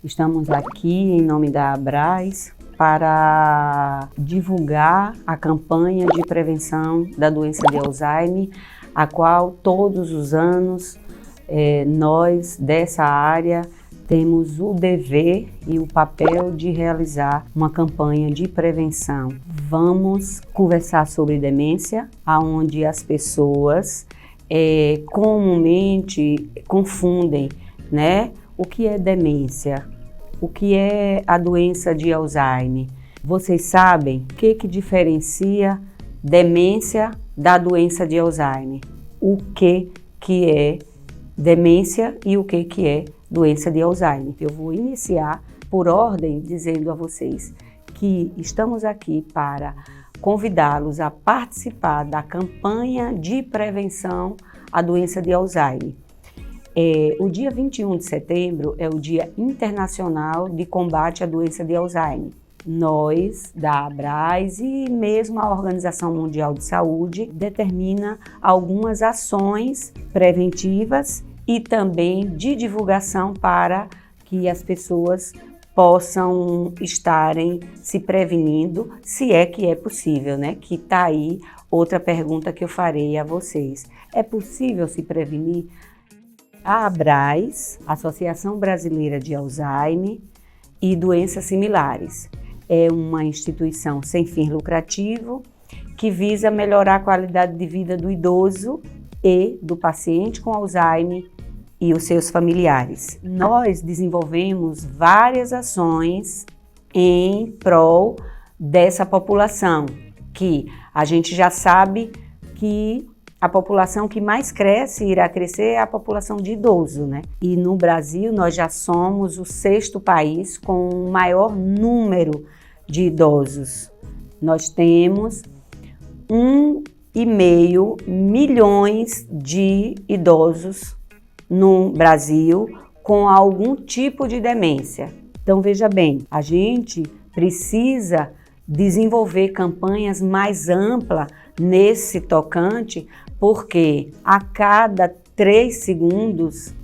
Estamos aqui em nome da Abras para divulgar a campanha de prevenção da doença de Alzheimer, a qual todos os anos nós dessa área temos o dever e o papel de realizar uma campanha de prevenção. Vamos conversar sobre demência, onde as pessoas comumente confundem, né? O que é demência? O que é a doença de Alzheimer? Vocês sabem o que diferencia demência da doença de Alzheimer? O que é demência e o que é doença de Alzheimer? Eu vou iniciar por ordem dizendo a vocês que estamos aqui para convidá-los a participar da campanha de prevenção à doença de Alzheimer. O dia 21 de setembro é o Dia Internacional de Combate à Doença de Alzheimer. Nós, da Abras e mesmo a Organização Mundial de Saúde, determina algumas ações preventivas e também de divulgação para que as pessoas possam estarem se prevenindo, se é que é possível, né? Que está aí outra pergunta que eu farei a vocês. É possível se prevenir? A Abras, Associação Brasileira de Alzheimer e Doenças Similares, é uma instituição sem fim lucrativo que visa melhorar a qualidade de vida do idoso e do paciente com Alzheimer e os seus familiares. Nós desenvolvemos várias ações em prol dessa população, que a gente já sabe que a população que mais cresce, irá crescer, é a população de idoso, né? E no Brasil nós já somos o 6º país com o maior número de idosos. Nós temos 1,5 milhões de idosos no Brasil com algum tipo de demência. Então veja bem, a gente precisa desenvolver campanhas mais amplas nesse tocante, porque a cada 3 segundos,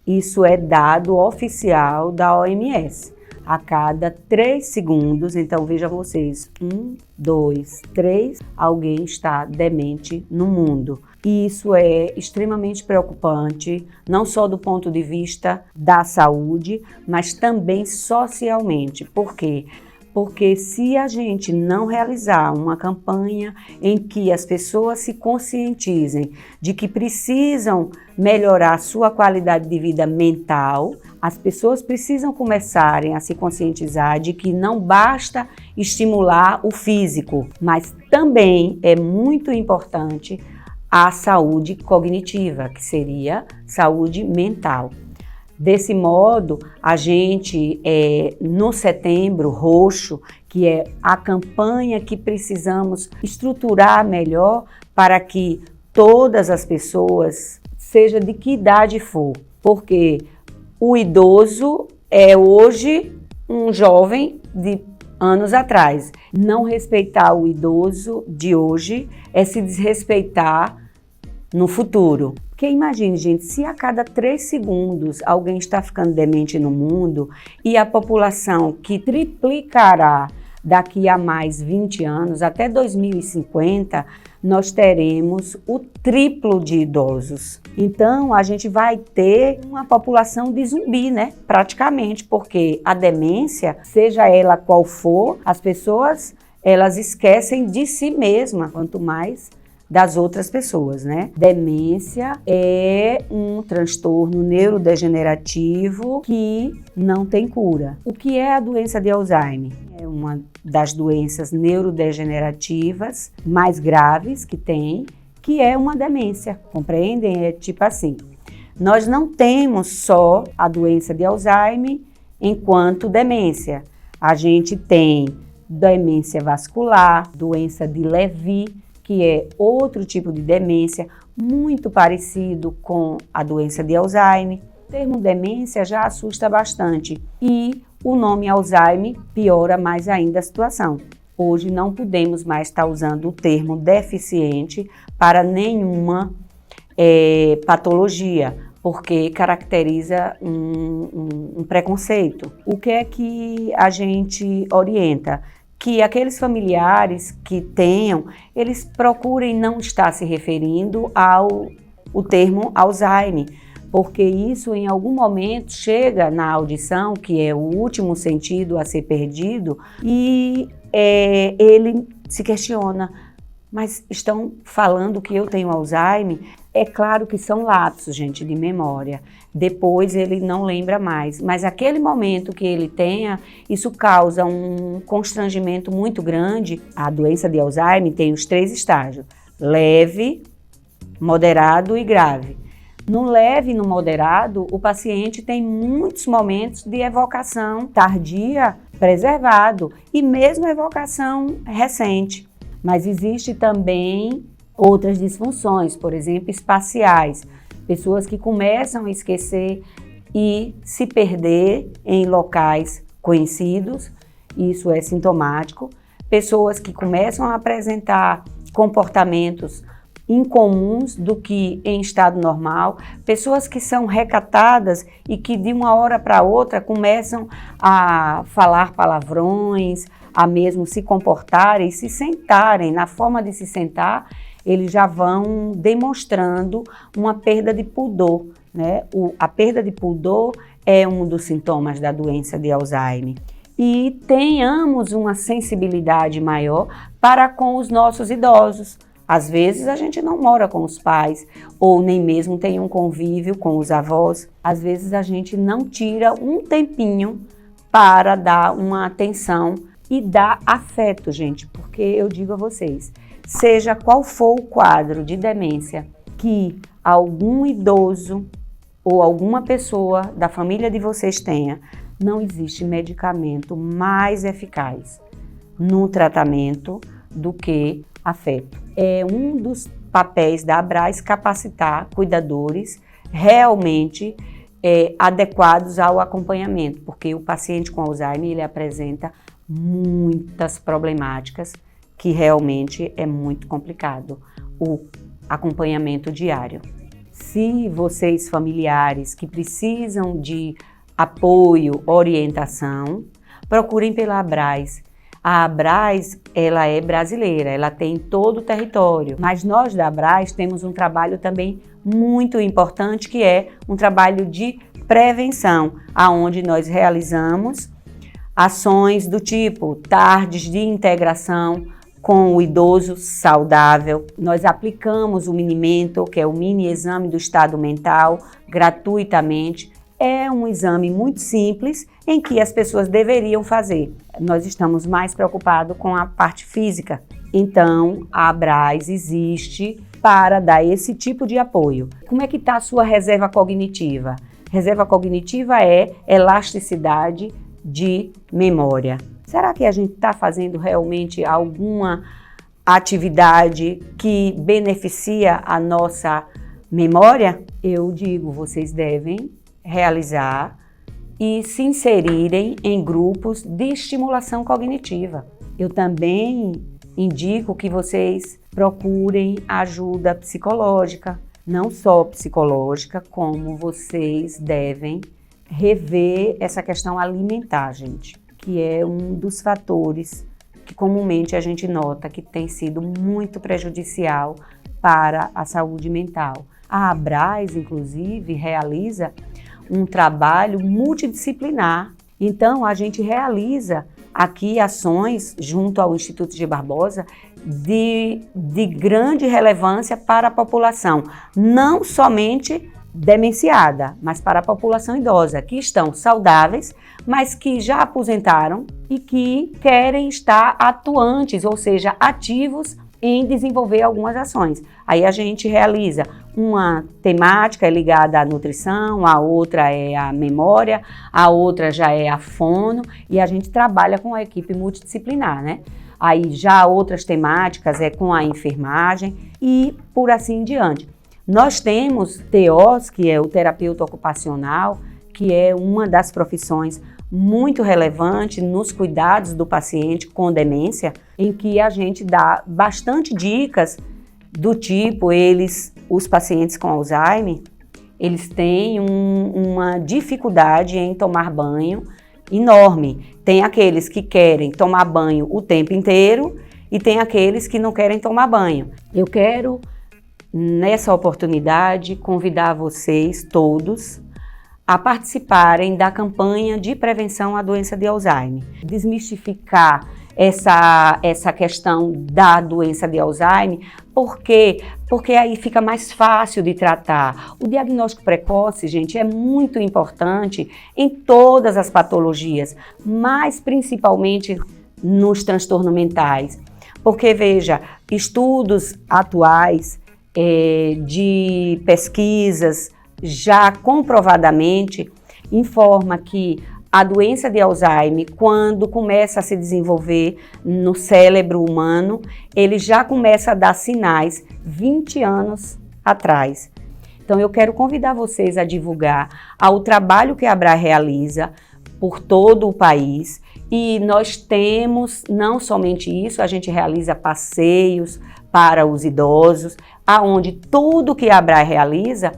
isso é dado oficial da OMS, a cada 3 segundos, então veja vocês, 1, 2, 3, alguém está demente no mundo. E isso é extremamente preocupante, não só do ponto de vista da saúde, mas também socialmente. Por quê? Porque se a gente não realizar uma campanha em que as pessoas se conscientizem de que precisam melhorar a sua qualidade de vida mental, as pessoas precisam começarem a se conscientizar de que não basta estimular o físico, mas também é muito importante a saúde cognitiva, que seria saúde mental. Desse modo, a gente, no Setembro Roxo, que é a campanha que precisamos estruturar melhor para que todas as pessoas, seja de que idade for, porque o idoso é hoje um jovem de anos atrás. Não respeitar o idoso de hoje é se desrespeitar no futuro. Porque imagine, gente, se a cada 3 segundos alguém está ficando demente no mundo e a população que triplicará daqui a mais 20 anos, até 2050, nós teremos o triplo de idosos. Então, a gente vai ter uma população de zumbi, né? Praticamente, porque a demência, seja ela qual for, as pessoas, elas esquecem de si mesmas, quanto mais das outras pessoas, né? Demência é um transtorno neurodegenerativo que não tem cura. O que é a doença de Alzheimer? É uma das doenças neurodegenerativas mais graves que tem, que é uma demência, compreendem? É tipo assim, nós não temos só a doença de Alzheimer enquanto demência. A gente tem demência vascular, doença de Levy, que é outro tipo de demência, muito parecido com a doença de Alzheimer. O termo demência já assusta bastante e o nome Alzheimer piora mais ainda a situação. Hoje não podemos mais estar usando o termo deficiente para nenhuma patologia, porque caracteriza um preconceito. O que é que a gente orienta? Que aqueles familiares que tenham, eles procurem não estar se referindo o termo Alzheimer, porque isso em algum momento chega na audição, que é o último sentido a ser perdido, e ele se questiona, mas estão falando que eu tenho Alzheimer? É claro que são lapsos, gente, de memória. Depois ele não lembra mais, mas aquele momento que ele tenha, isso causa um constrangimento muito grande. A doença de Alzheimer tem os 3 estágios: leve, moderado e grave. No leve e no moderado, o paciente tem muitos momentos de evocação tardia preservado e mesmo evocação recente. Mas existe também outras disfunções, por exemplo, espaciais. Pessoas que começam a esquecer e se perder em locais conhecidos, isso é sintomático. Pessoas que começam a apresentar comportamentos incomuns do que em estado normal, pessoas que são recatadas e que de uma hora para outra começam a falar palavrões, a mesmo se comportarem, se sentarem. Na forma de se sentar, eles já vão demonstrando uma perda de pudor, né? A perda de pudor é um dos sintomas da doença de Alzheimer. E tenhamos uma sensibilidade maior para com os nossos idosos. Às vezes a gente não mora com os pais ou nem mesmo tem um convívio com os avós. Às vezes a gente não tira um tempinho para dar uma atenção e dar afeto, gente, porque eu digo a vocês, seja qual for o quadro de demência que algum idoso ou alguma pessoa da família de vocês tenha, não existe medicamento mais eficaz no tratamento do que afeto. É um dos papéis da Abraz capacitar cuidadores realmente adequados ao acompanhamento, porque o paciente com Alzheimer ele apresenta muitas problemáticas que realmente é muito complicado o acompanhamento diário. Se vocês familiares que precisam de apoio, orientação, procurem pela Abraz. A Abraz, ela é brasileira, ela tem todo o território, mas nós da Abraz temos um trabalho também muito importante, que é um trabalho de prevenção, aonde nós realizamos ações do tipo tardes de integração com o idoso saudável. Nós aplicamos o Mini-Mental, que é o mini exame do estado mental, gratuitamente. É um exame muito simples em que as pessoas deveriam fazer. Nós estamos mais preocupados com a parte física. Então, a Abraz existe para dar esse tipo de apoio. Como é que está a sua reserva cognitiva? Reserva cognitiva é elasticidade de memória. Será que a gente está fazendo realmente alguma atividade que beneficia a nossa memória? Eu digo, vocês devem realizar e se inserirem em grupos de estimulação cognitiva. Eu também indico que vocês procurem ajuda psicológica, não só psicológica, como vocês devem rever essa questão alimentar, gente, que é um dos fatores que comumente a gente nota que tem sido muito prejudicial para a saúde mental. A Abraz, inclusive, realiza um trabalho multidisciplinar. Então, a gente realiza aqui ações junto ao Instituto G. Barbosa de grande relevância para a população, não somente demenciada, mas para a população idosa, que estão saudáveis, mas que já aposentaram e que querem estar atuantes, ou seja, ativos em desenvolver algumas ações. Aí a gente realiza uma temática ligada à nutrição, a outra é a memória, a outra já é a fono, e a gente trabalha com a equipe multidisciplinar, né? Aí já outras temáticas é com a enfermagem e por assim em diante. Nós temos TOs, que é o terapeuta ocupacional, que é uma das profissões muito relevante nos cuidados do paciente com demência, em que a gente dá bastante dicas do tipo, os pacientes com Alzheimer, eles têm uma dificuldade em tomar banho enorme. Tem aqueles que querem tomar banho o tempo inteiro e tem aqueles que não querem tomar banho. Eu quero, nessa oportunidade, convidar vocês todos a participarem da campanha de prevenção à doença de Alzheimer. Desmistificar essa questão da doença de Alzheimer, porque aí fica mais fácil de tratar. O diagnóstico precoce, gente, é muito importante em todas as patologias, mas principalmente nos transtornos mentais. Porque, veja, estudos atuais de pesquisas já comprovadamente informa que a doença de Alzheimer, quando começa a se desenvolver no cérebro humano, ele já começa a dar sinais 20 anos atrás. Então eu quero convidar vocês a divulgar o trabalho que a ABRA realiza por todo o país, e nós temos não somente isso, a gente realiza passeios para os idosos, aonde tudo que a ABRA realiza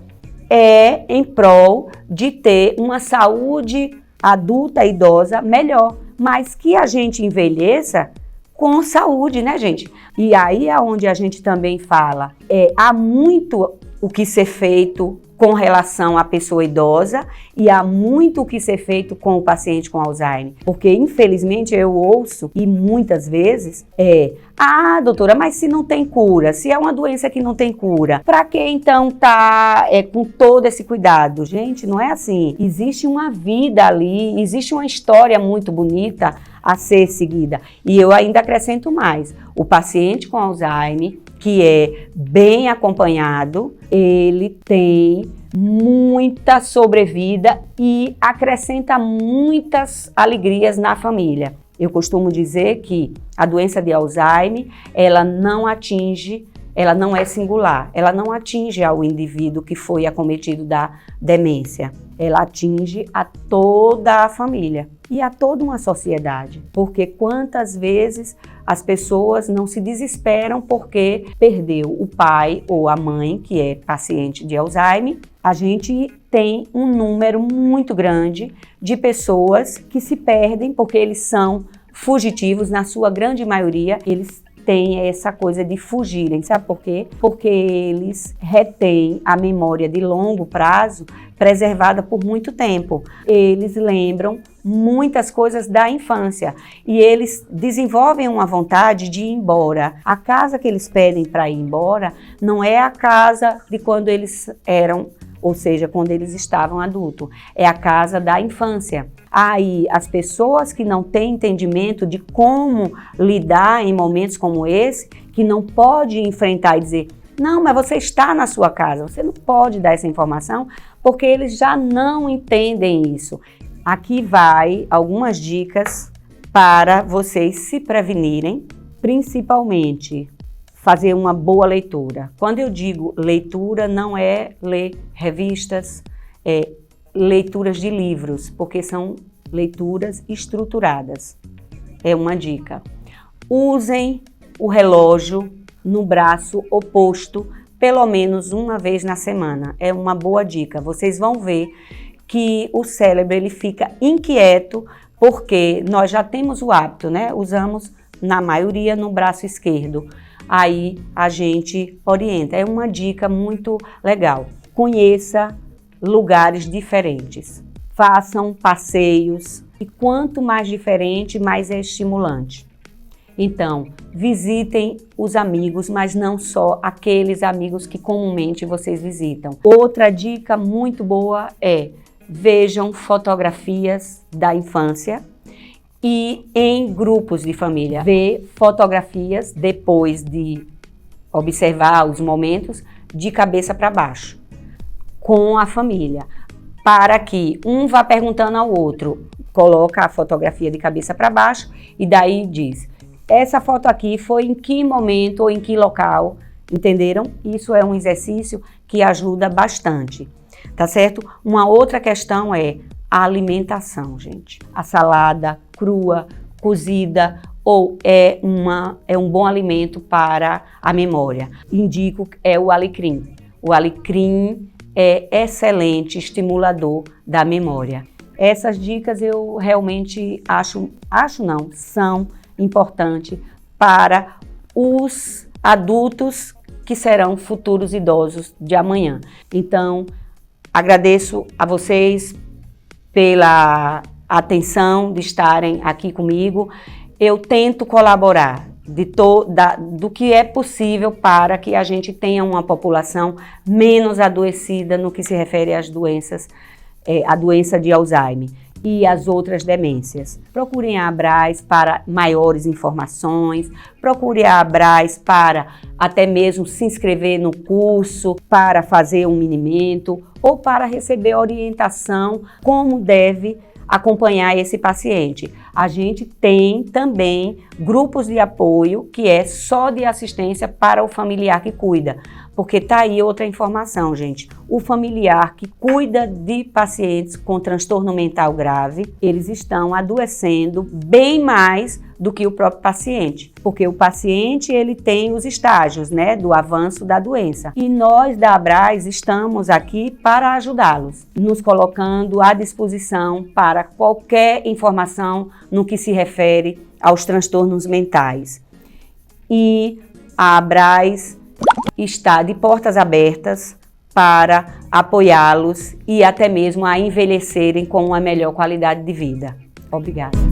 é em prol de ter uma saúde adulta e idosa melhor, mas que a gente envelheça com saúde, né, gente? E aí é onde a gente também fala, há muito o que ser feito com relação à pessoa idosa e há muito o que ser feito com o paciente com Alzheimer. Porque, infelizmente, eu ouço, e muitas vezes, doutora, mas se não tem cura, se é uma doença que não tem cura, para que então tá com todo esse cuidado? Gente, não é assim. Existe uma vida ali, existe uma história muito bonita a ser seguida. E eu ainda acrescento mais. O paciente com Alzheimer, que é bem acompanhado, ele tem muita sobrevida e acrescenta muitas alegrias na família. Eu costumo dizer que a doença de Alzheimer, ela não é singular, ela não atinge ao indivíduo que foi acometido da demência, ela atinge a toda a família e a toda uma sociedade, porque quantas vezes as pessoas não se desesperam porque perdeu o pai ou a mãe, que é paciente de Alzheimer. A gente tem um número muito grande de pessoas que se perdem porque eles são fugitivos, na sua grande maioria, eles têm essa coisa de fugirem, sabe por quê? Porque eles retêm a memória de longo prazo preservada por muito tempo. Eles lembram muitas coisas da infância e eles desenvolvem uma vontade de ir embora. A casa que eles pedem para ir embora não é a casa de quando eles eram, ou seja, quando eles estavam adultos, é a casa da infância. Aí, as pessoas que não têm entendimento de como lidar em momentos como esse, que não pode enfrentar e dizer, não, mas você está na sua casa, você não pode dar essa informação, porque eles já não entendem isso. Aqui vai algumas dicas para vocês se prevenirem, principalmente fazer uma boa leitura. Quando eu digo leitura, não é ler revistas, leituras de livros, porque são leituras estruturadas. É uma dica. Usem o relógio no braço oposto, pelo menos uma vez na semana. É uma boa dica. Vocês vão ver que o cérebro ele fica inquieto, porque nós já temos o hábito, né? Usamos, na maioria, no braço esquerdo. Aí a gente orienta. É uma dica muito legal. Conheça lugares diferentes. Façam passeios. E quanto mais diferente, mais é estimulante. Então, visitem os amigos, mas não só aqueles amigos que comumente vocês visitam. Outra dica muito boa é: vejam fotografias da infância e em grupos de família. Vê fotografias depois de observar os momentos de cabeça para baixo, com a família, para que um vá perguntando ao outro, coloca a fotografia de cabeça para baixo e daí diz, essa foto aqui foi em que momento ou em que local, entenderam? Isso é um exercício que ajuda bastante, tá certo? Uma outra questão é a alimentação, gente. A salada crua, cozida, ou é um bom alimento para a memória. Indico o alecrim. O alecrim é excelente estimulador da memória. Essas dicas eu realmente são importantes para os adultos que serão futuros idosos de amanhã. Então, agradeço a vocês pela atenção de estarem aqui comigo. Eu tento colaborar do que é possível para que a gente tenha uma população menos adoecida no que se refere às doenças, a doença de Alzheimer e as outras demências. Procurem a Abras para maiores informações, procure a Abras para até mesmo se inscrever no curso, para fazer um minimento ou para receber orientação como deve acompanhar esse paciente. A gente tem também grupos de apoio que é só de assistência para o familiar que cuida, porque tá aí outra informação, gente. O familiar que cuida de pacientes com transtorno mental grave, eles estão adoecendo bem mais do que o próprio paciente, porque o paciente ele tem os estágios, né, do avanço da doença. E nós da Abras estamos aqui para ajudá-los, nos colocando à disposição para qualquer informação no que se refere aos transtornos mentais. E a Abras está de portas abertas para apoiá-los e até mesmo a envelhecerem com uma melhor qualidade de vida. Obrigada.